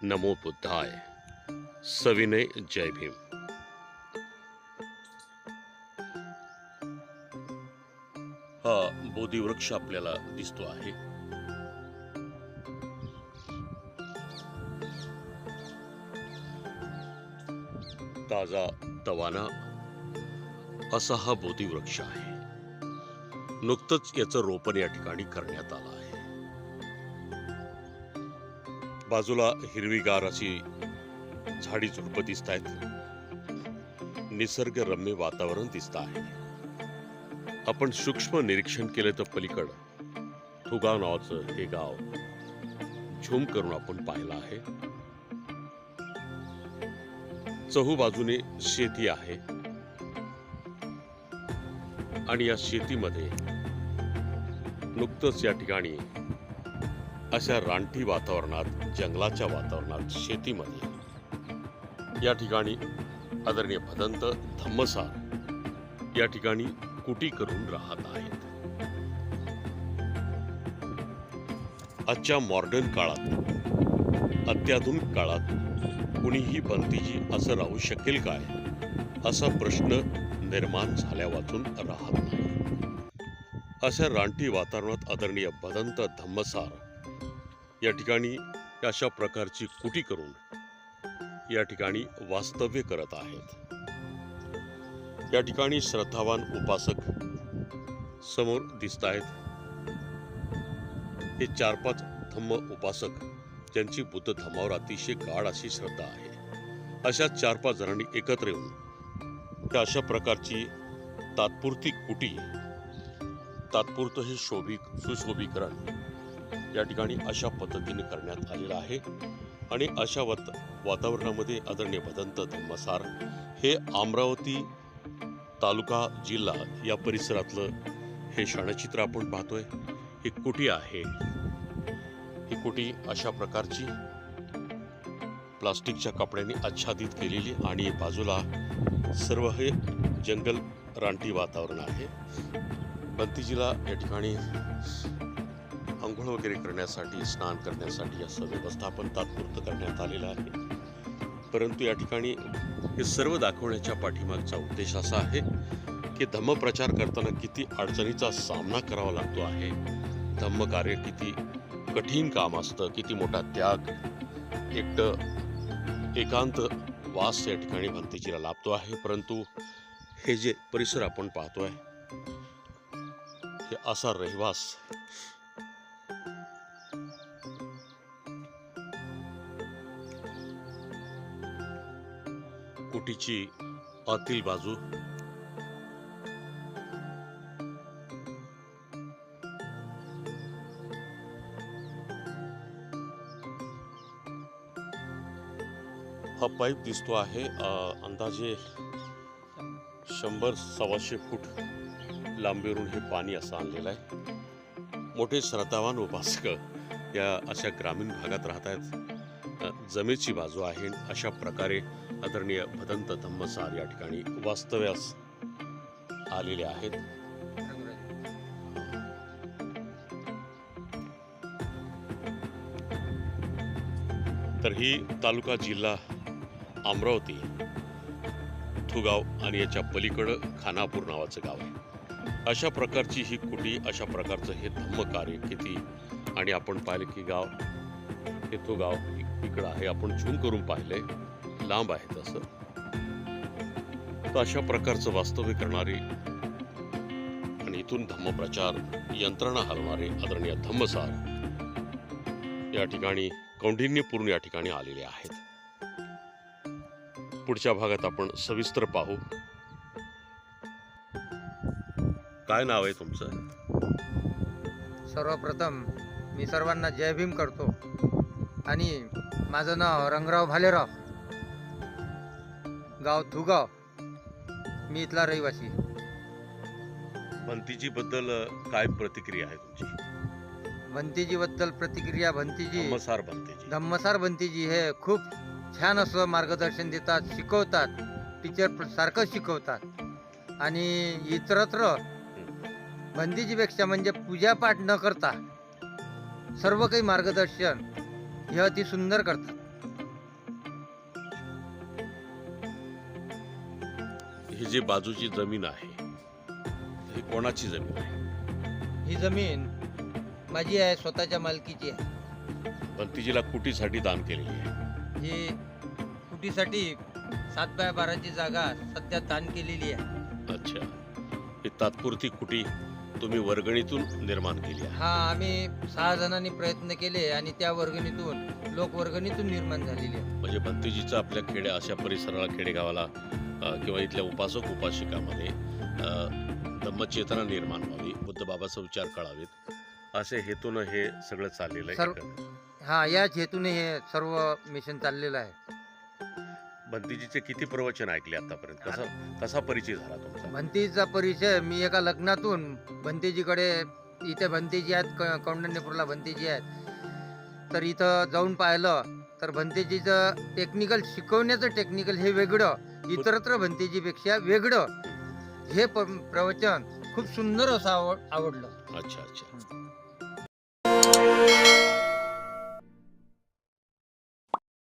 नमो बुद्धाय. सविनय जय भीम. हा बोधिवृक्ष आपल्याला दिसतो आहे. ताजा तवाना असा हा बोधिवृक्ष आहे. नुकतंच याचं रोपण या ठिकाणी करण्यात आलं आहे. बाजूला हिरवीगार अशी झाडी झुडपं दिसत आहेत. निसर्गरम्य वातावरण दिसत आहे. आपण सूक्ष्म निरीक्षण केलं तर पलीकड थुगाव नावाचं हे गाव झूम करून आपण पाहिलं आहे. चहू बाजूने शेती आहे आणि या शेतीमध्ये नुकतंच या ठिकाणी अशा रानटी वातावरणात, जंगलाच्या वातावरणात, शेतीमध्ये या ठिकाणी आदरणीय भदंत धम्मसार या ठिकाणी कुटी करून राहत आहेत. आजच्या मॉडर्न काळात, अत्याधुनिक काळात कुणीही भंतीजी असं राहू शकेल काय असा प्रश्न निर्माण झाल्या वाचून राहत नाही. अशा रानटी वातावरणात आदरणीय भदंत धम्मसार या ठिकाणी अशा प्रकारची कुटी करून या ठिकाणी वास्तव्य करत आहेत. या ठिकाणी श्रद्धावान उपासक समोर दिसत आहेत. हे 4-5 धम्म उपासक ज्यांची बुद्ध धम्मावर अतिशय गाढ अशी श्रद्धा आहे. अशा 4-5 जणांनी एकत्र येऊन त्या अशा प्रकारची तात्पुरती कुटी, तात्पुरतं हे सुशोभीकरण या ठिकाणी अशा पद्धतीने करण्यात आलेलं आहे. आणि अशा वातावरणामध्ये आदरणीय भदंत धम्मसार हे अमरावती तालुका जिल्हा या परिसरातलं हे क्षणचित्र आपण पाहतोय. ही कुटी आहे. ही कुटी अशा प्रकारची प्लास्टिकच्या कपड्याने आच्छादित केलेली आणि बाजूला सर्व हे जंगल रानटी वातावरण आहे. भंतीजीला या ठिकाणी अंघोळ वगैरे करण्यासाठी, स्नान करण्यासाठी असं व्यवस्थापन तात्पुरतं करण्यात आलेलं आहे. परंतु या ठिकाणी हे सर्व दाखवण्याच्या पाठीमागचा उद्देश असा आहे की धम्मप्रचार करताना किती अडचणीचा सामना करावा लागतो आहे. धम्मकार्य किती कठीण काम असतं, किती मोठा त्याग, एकांत वास या ठिकाणी भंतीजीला लाभतो आहे. परंतु हे जे परिसर आपण पाहतोय हे असा रहिवास कुटीची आतील बाजू हा पाईप दिसतो आहे. अंदाजे 100-125 फूट लांबीवरून हे पाणी असं आणलेलं आहे. मोठे श्रद्धावान उपासक या अशा ग्रामीण भागात राहत आहेत. जमेची बाजू आहे. अशा प्रकारे आदरणीय भदंत धम्मसार या ठिकाणी वास्तव्यास आलेले आहेत. तर ही तालुका जिल्हा अमरावती, थुगाव आणि याच्या पलीकडं खानापूर नावाचं गाव आहे. अशा प्रकारची ही कुटी, अशा प्रकारचं हे धम्मकार्य किती. आणि आपण पाहिलं की गाव हे तो गाव इकडं आहे. आपण झूम करून पाहिलंय, लांब आहे तसं. तर अशा प्रकारचं वास्तव्य करणारे आणि इथून धम्मप्रचार यंत्रणा हलवणारे आदरणीय धम्मसार या ठिकाणी कौंडिन्यपूर्ण या ठिकाणी आलेले आहेत. पुढच्या भागात आपण सविस्तर पाहू. काय नाव आहे तुमचं? सर्वप्रथम मी सर्वांना जय भीम करतो. आणि माझं नाव रंगराव भालेराव, गाव थुगाव, मी इथला रहिवासी. भंतीजी बद्दल काय प्रतिक्रिया आहे तुमची? भंतीजी बद्दल प्रतिक्रिया, धम्मसार भंतीजी हे खूप छान असं मार्गदर्शन देतात, शिकवतात, टीचर सारखं शिकवतात. आणि इतरत्र भंतीजीपेक्षा म्हणजे पूजापाठ न करता सर्व काही मार्गदर्शन हे अति सुंदर करतात. ही जी बाजूची जमीन आहे ही कोणाची जमीन आहे? ही जमीन माझी आहे, स्वतःच्या मालकीची आहे. भंतीजीला कुटीसाठी दान केलेली आहे. ही कुटीसाठी 7x12ची जागा सध्या दान केलेली आहे. अच्छा, ही तात्पुरती कुटी तुम्ही वर्गणीतून निर्माण केली आहे. हा, आम्ही 6 जणांनी प्रयत्न केले आणि त्या वर्गणीतून, लोकवर्गणीतून निर्माण झालेली आहे. म्हणजे भंतीजीचं आपल्या खेड्या अशा परिसराला, खेडेगावाला किंवा इथल्या उपासक उपासिकामध्ये धम्मचेतना निर्माण व्हावी, बुद्ध बाबाचा विचार कळावेत, असे हेतून हे सगळं चाललेलं आहे. हा, याच हेतूने हे सर्व मिशन चाललेलं आहे. भंतीजीचे किती प्रवचन ऐकले आतापर्यंत? कसा परिचय झाला तुमचा? भंतीचा परिचय मी एका लग्नातून, भंतेजीकडे, इथे भंतेजी आहेत, कौंडण्यपूरला भंतेजी आहेत, तर इथं जाऊन पाहिलं तर भंतेजीचं टेक्निकल, शिकवण्याचं टेक्निकल हे वेगळं, इतरत्र भंतेजीपेक्षा वेगळं. हे प्रवचन खूप सुंदर असं आवडलं. अच्छा अच्छा.